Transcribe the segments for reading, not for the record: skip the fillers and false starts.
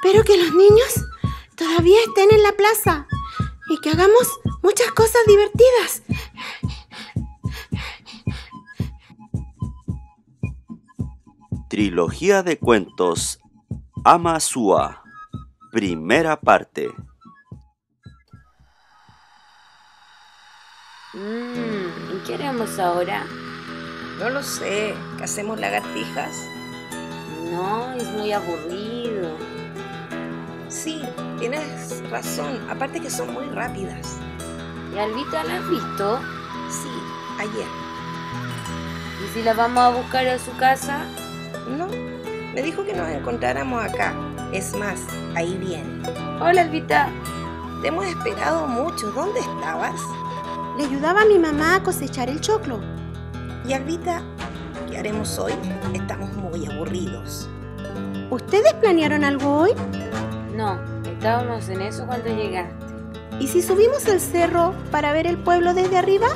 Espero que los niños todavía estén en la plaza y que hagamos muchas cosas divertidas. Trilogía de cuentos Amazúa, primera parte. ¿Y qué haremos ahora? No lo sé. ¿Qué hacemos, lagartijas? No, es muy aburrido. Sí, tienes razón. Aparte que son muy rápidas. ¿Y Albita la has visto? Sí, ayer. ¿Y si la vamos a buscar a su casa? No, me dijo que nos encontráramos acá. Es más, ahí viene. Hola, Albita. Te hemos esperado mucho. ¿Dónde estabas? Le ayudaba a mi mamá a cosechar el choclo. Y Albita, ¿qué haremos hoy? Estamos muy aburridos. ¿Ustedes planearon algo hoy? No, estábamos en eso cuando llegaste. ¿Y si subimos el cerro para ver el pueblo desde arriba?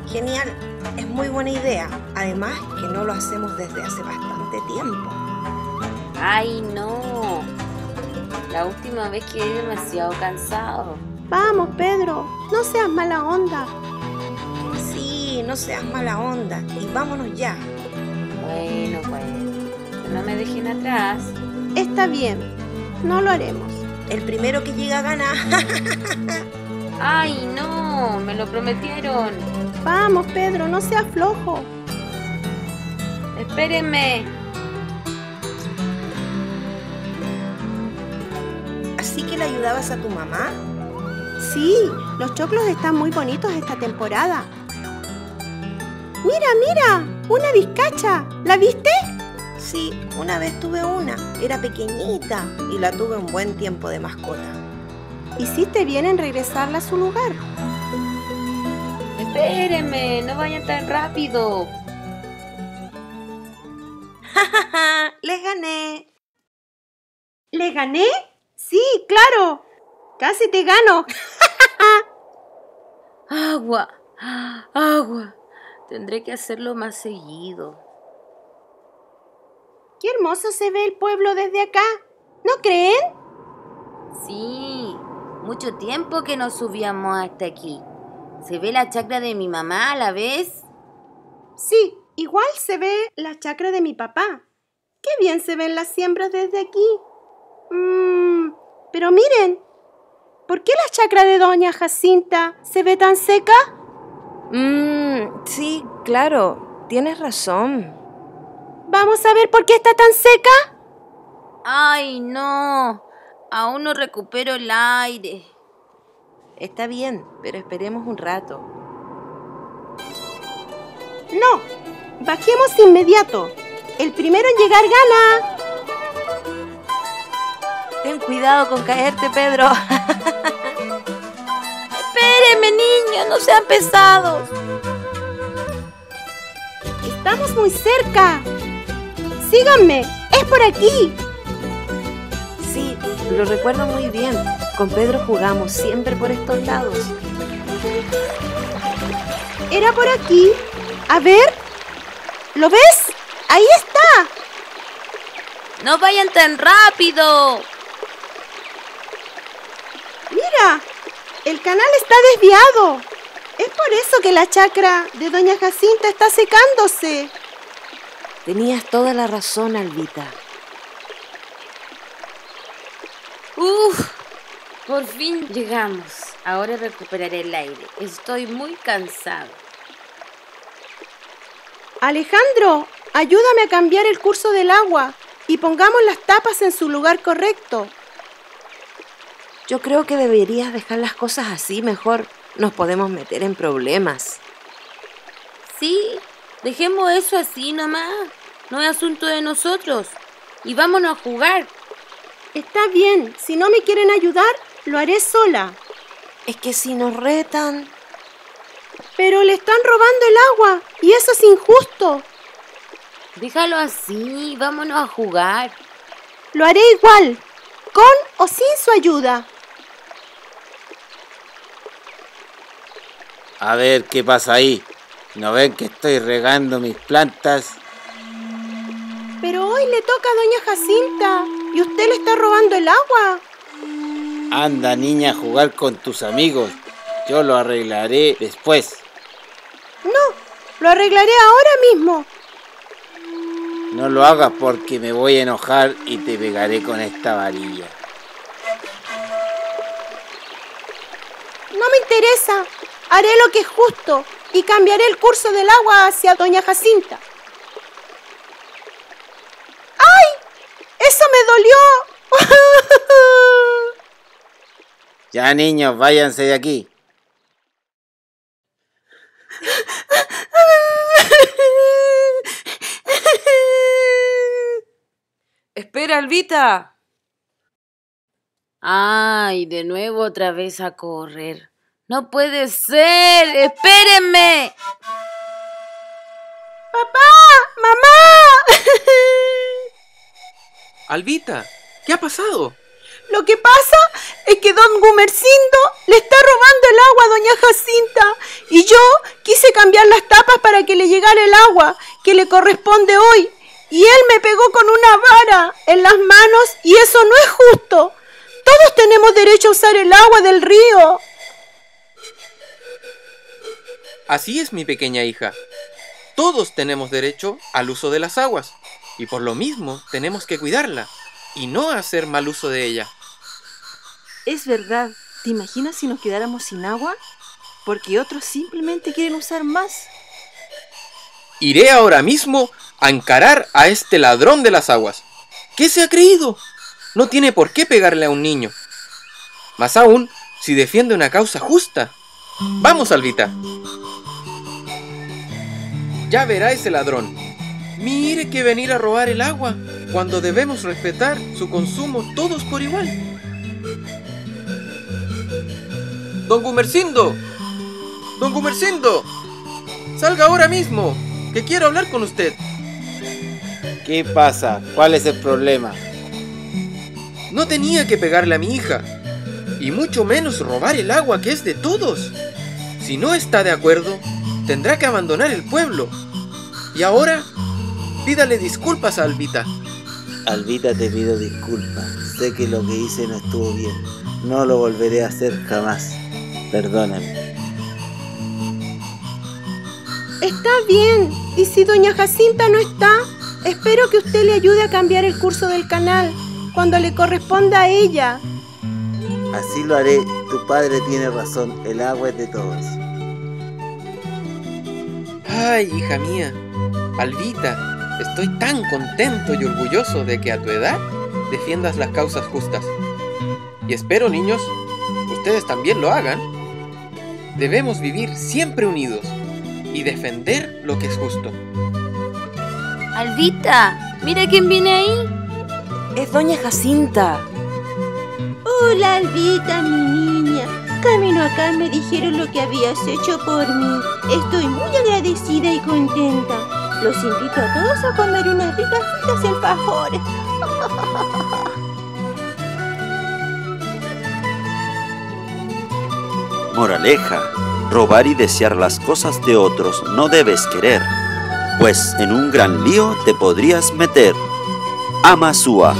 Genial, es muy buena idea. Además que no lo hacemos desde hace bastante tiempo. ¡Ay, no! La última vez quedé demasiado cansado. Vamos, Pedro, no seas mala onda. Sí, no seas mala onda y vámonos ya. Bueno, que no me dejen atrás. Está bien, no lo haremos. El primero que llega gana. ¡Ay, no! Me lo prometieron. Vamos, Pedro, no seas flojo. Espérenme. ¿Así que le ayudabas a tu mamá? Sí, los choclos están muy bonitos esta temporada. ¡Mira, mira! ¡Una vizcacha! ¿La viste? Sí, una vez tuve una. Era pequeñita y la tuve un buen tiempo de mascota. Hiciste bien en regresarla a su lugar. Espérenme, no vayan tan rápido. ¡Les gané! ¿Le gané? Sí, claro. Casi te gano. ¡Agua! ¡Agua! Tendré que hacerlo más seguido. Qué hermoso se ve el pueblo desde acá. ¿No creen? Sí, mucho tiempo que no subíamos hasta aquí. ¿Se ve la chacra de mi mamá a la vez? Sí, igual se ve la chacra de mi papá. Qué bien se ven las siembras desde aquí. Pero miren, ¿por qué la chacra de doña Jacinta se ve tan seca? Sí, claro, tienes razón. ¿Vamos a ver por qué está tan seca? ¡Ay, no! Aún no recupero el aire. Está bien, pero esperemos un rato. No, bajemos de inmediato. El primero en llegar gana. Ten cuidado con caerte, Pedro. ¡Espérenme, niños! ¡No sean pesados! Estamos muy cerca. Síganme, es por aquí. Sí, lo recuerdo muy bien. Con Pedro jugamos siempre por estos lados. Era por aquí. A ver, ¿lo ves? Ahí está. ¡No vayan tan rápido! Mira, el canal está desviado. Es por eso que la chacra de doña Jacinta está secándose. Tenías toda la razón, Albita. ¡Uf! Por fin llegamos. Ahora recuperaré el aire. Estoy muy cansado. Alejandro, ayúdame a cambiar el curso del agua y pongamos las tapas en su lugar correcto. Yo creo que deberías dejar las cosas así, mejor nos podemos meter en problemas. Sí, dejemos eso así nomás. No es asunto de nosotros. Y vámonos a jugar. Está bien, si no me quieren ayudar, lo haré sola. Es que si nos retan... Pero le están robando el agua y eso es injusto. Déjalo así, vámonos a jugar. Lo haré igual, con o sin su ayuda. A ver qué pasa ahí. ¿No ven que estoy regando mis plantas? Pero hoy le toca a doña Jacinta. ¿Y usted le está robando el agua? Anda, niña, a jugar con tus amigos. Yo lo arreglaré después. No, lo arreglaré ahora mismo. No lo hagas porque me voy a enojar y te pegaré con esta varilla. No me interesa. Haré lo que es justo y cambiaré el curso del agua hacia doña Jacinta. ¡Ay! ¡Eso me dolió! Ya, niños, váyanse de aquí. Espera, Albita. Ay, de nuevo otra vez a correr. ¡No puede ser! ¡Espérenme! ¡Papá! ¡Mamá! Albita, ¿qué ha pasado? Lo que pasa es que don Gumersindo le está robando el agua a doña Jacinta y yo quise cambiar las tapas para que le llegara el agua que le corresponde hoy y él me pegó con una vara en las manos y eso no es justo. Todos tenemos derecho a usar el agua del río. Así es, mi pequeña hija. Todos tenemos derecho al uso de las aguas y por lo mismo tenemos que cuidarla y no hacer mal uso de ella. Es verdad. ¿Te imaginas si nos quedáramos sin agua? Porque otros simplemente quieren usar más. Iré ahora mismo a encarar a este ladrón de las aguas. ¿Qué se ha creído? No tiene por qué pegarle a un niño. Más aún, si defiende una causa justa. ¡Vamos, Albita! Ya verá ese ladrón. Mire que venir a robar el agua cuando debemos respetar su consumo todos por igual. ¡Don Gumersindo! ¡Don Gumersindo! ¡Salga ahora mismo! ¡Que quiero hablar con usted! ¿Qué pasa? ¿Cuál es el problema? No tenía que pegarle a mi hija, y mucho menos robar el agua que es de todos. Si no está de acuerdo, tendrá que abandonar el pueblo. Y ahora, pídale disculpas a Albita. Albita, te pido disculpas. Sé que lo que hice no estuvo bien. No lo volveré a hacer jamás. Perdóname. Está bien. Y si doña Jacinta no está, espero que usted le ayude a cambiar el curso del canal cuando le corresponda a ella. Así lo haré. Tu padre tiene razón. El agua es de todos. Ay, hija mía, Albita, estoy tan contento y orgulloso de que a tu edad defiendas las causas justas. Y espero, niños, ustedes también lo hagan. Debemos vivir siempre unidos y defender lo que es justo. Albita, mira quién viene ahí. Es doña Jacinta. Hola, Albita, mi niña. Camino acá me dijeron lo que habías hecho por mí. Estoy muy agradecida y contenta. Los invito a todos a comer unas ricas fritas alfajores. Moraleja: robar y desear las cosas de otros no debes querer, pues en un gran lío te podrías meter. Ama Súa.